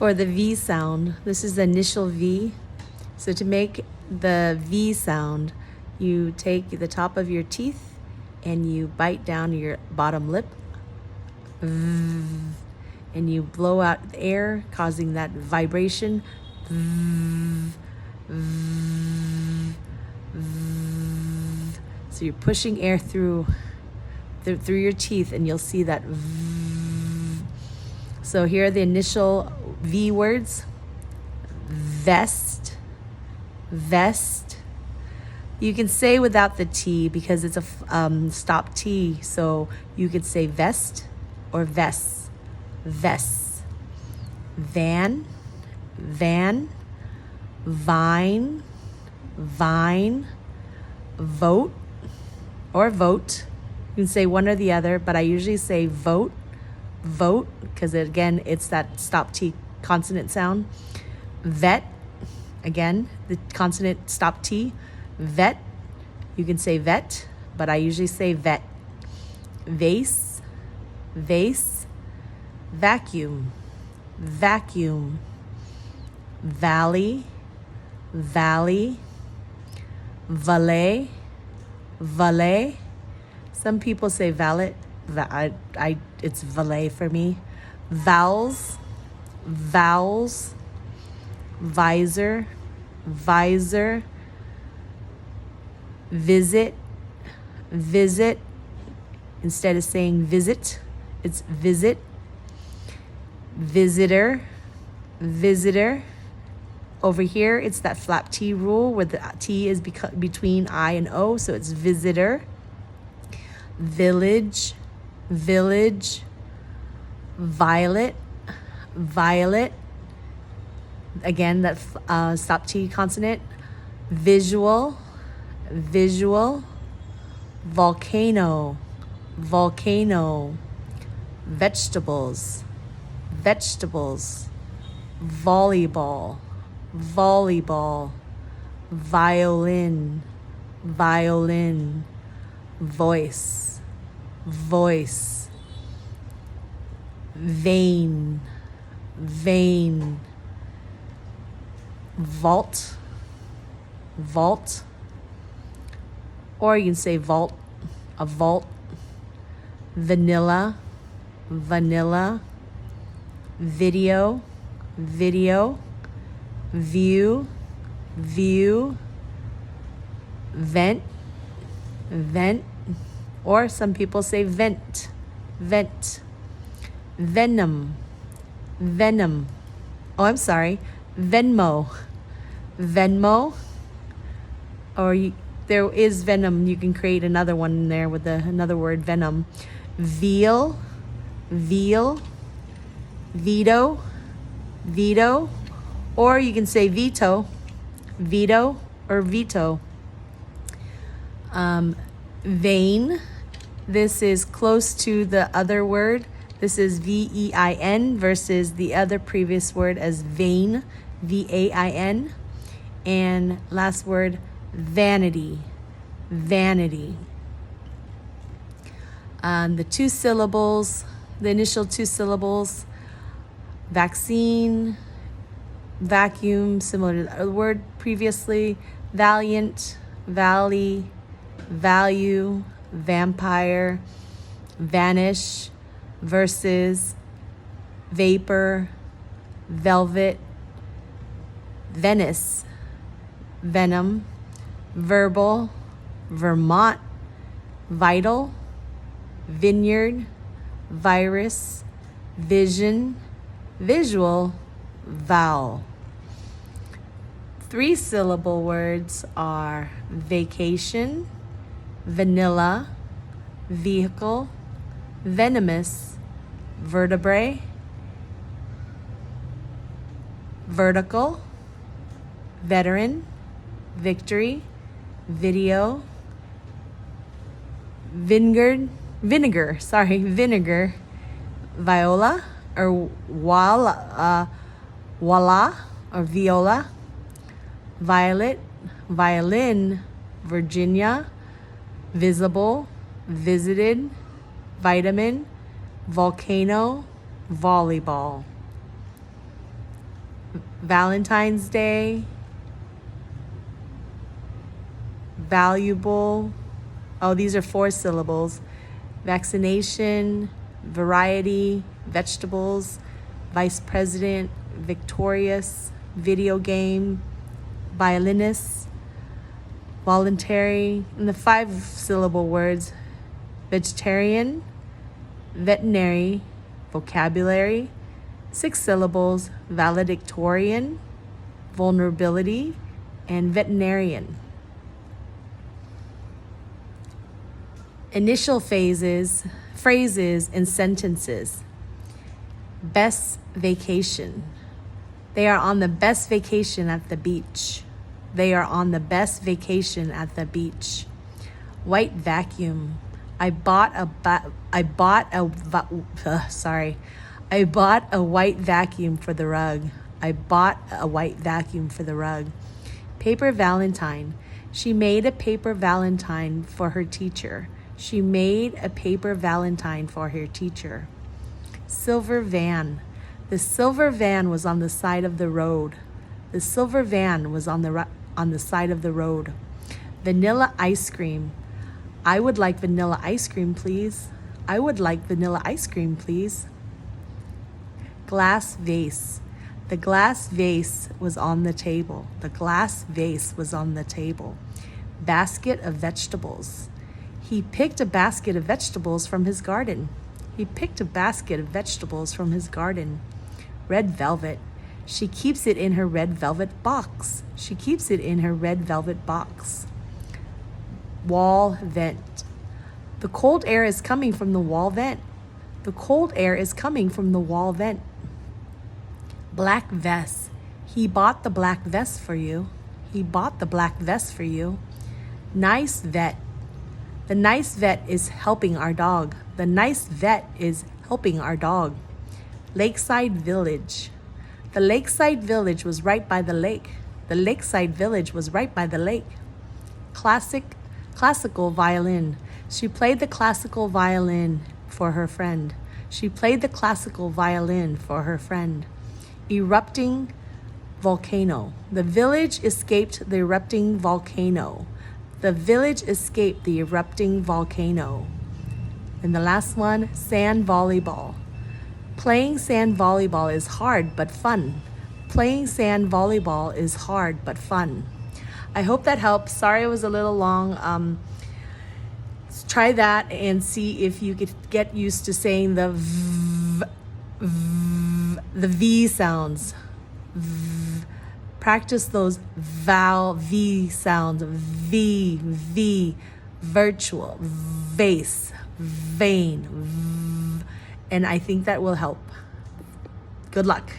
For the V sound, this is the initial V. So to make the V sound, you take the top of your teeth and you bite down your bottom lip. And you blow out the air, causing that vibration. So you're pushing air through your teeth, and you'll see that. So here are the initial V words. Vest, vest. You can say without the T because it's a stop T. So you could say vest or vest, vest. Van, van. Vine, vine. Vote or vote. You can say one or the other, but I usually say vote, vote, because again, it's that stop T consonant sound. Vet, again, the consonant stop T. Vet, you can say vet, but I usually say vet. Vase, vase. Vacuum, vacuum. Valley, valley. Valet, valet. Some people say valet. It's valet for me. Vowels, vowels. Visor, visor. Visit, visit. Instead of saying visit, it's visit. Visitor, visitor. Over here, it's that flap T rule where the T is between I and O, so it's visitor. Village, village. Violet, violet. Again, that stop T consonant. Visual, visual. Volcano, volcano. Vegetables, vegetables. Volleyball, volleyball. Violin, violin. Voice, voice. Vain, vain. Vault, vault. Or you can say vault, a vault. Vanilla, vanilla. Video, video. View, view. Vent, vent. Or some people say vent, vent. Venom, venom. Oh, I'm sorry. Venmo, Venmo. Or there is venom. You can create another one in there with another word, venom. Veal, veal. Veto, veto. Or you can say veto, veto or veto. Vain. This is close to the other word. This is VEIN versus the other previous word as vain, VAIN. And last word, vanity, vanity. The two syllables, the initial two syllables, vaccine, vacuum, similar to the word previously. Valiant, valley, value, vampire, vanish, versus, vapor, velvet, Venice, venom, verbal, Vermont, vital, vineyard, virus, vision, visual, vowel. 3-syllable words are vacation, vanilla, vehicle, venomous, vertebrae, vertical, veteran, victory, video, vinegar, viola or wala or viola, violet, violin, Virginia, visible, visited, vitamin, volcano, volleyball. Valentine's Day, valuable. Oh, these are 4 syllables. Vaccination, variety, vegetables, vice president, victorious, video game, violinist, voluntary. And the 5-syllable words: vegetarian, veterinary, vocabulary. 6 syllables: valedictorian, vulnerability, and veterinarian. Initial phrases and sentences. Best vacation. They are on the best vacation at the beach. They are on the best vacation at the beach. White vacuum. I bought a white vacuum for the rug. I bought a white vacuum for the rug. Paper valentine. She made a paper valentine for her teacher. She made a paper valentine for her teacher. Silver van. The silver van was on the side of the road. The silver van was on the side of the road. Vanilla ice cream. I would like vanilla ice cream, please. I would like vanilla ice cream, please. Glass vase. The glass vase was on the table. The glass vase was on the table. Basket of vegetables. He picked a basket of vegetables from his garden. He picked a basket of vegetables from his garden. Red velvet. She keeps it in her red velvet box. She keeps it in her red velvet box. Wall vent. The cold air is coming from the wall vent. The cold air is coming from the wall vent. Black vest. He bought the black vest for you. He bought the black vest for you. Nice vet. The nice vet is helping our dog. The nice vet is helping our dog. Lakeside village. The lakeside village was right by the lake. The lakeside village was right by the lake. Classical violin. She played the classical violin for her friend. She played the classical violin for her friend. Erupting volcano. The village escaped the erupting volcano. The village escaped the erupting volcano. And the last one, sand volleyball. Playing sand volleyball is hard but fun. Playing sand volleyball is hard but fun. I hope that helps. Sorry it was a little long. Try that and see if you could get used to saying the V sounds. Practice those V sounds. V, virtual, vase, vain, and I think that will help. Good luck.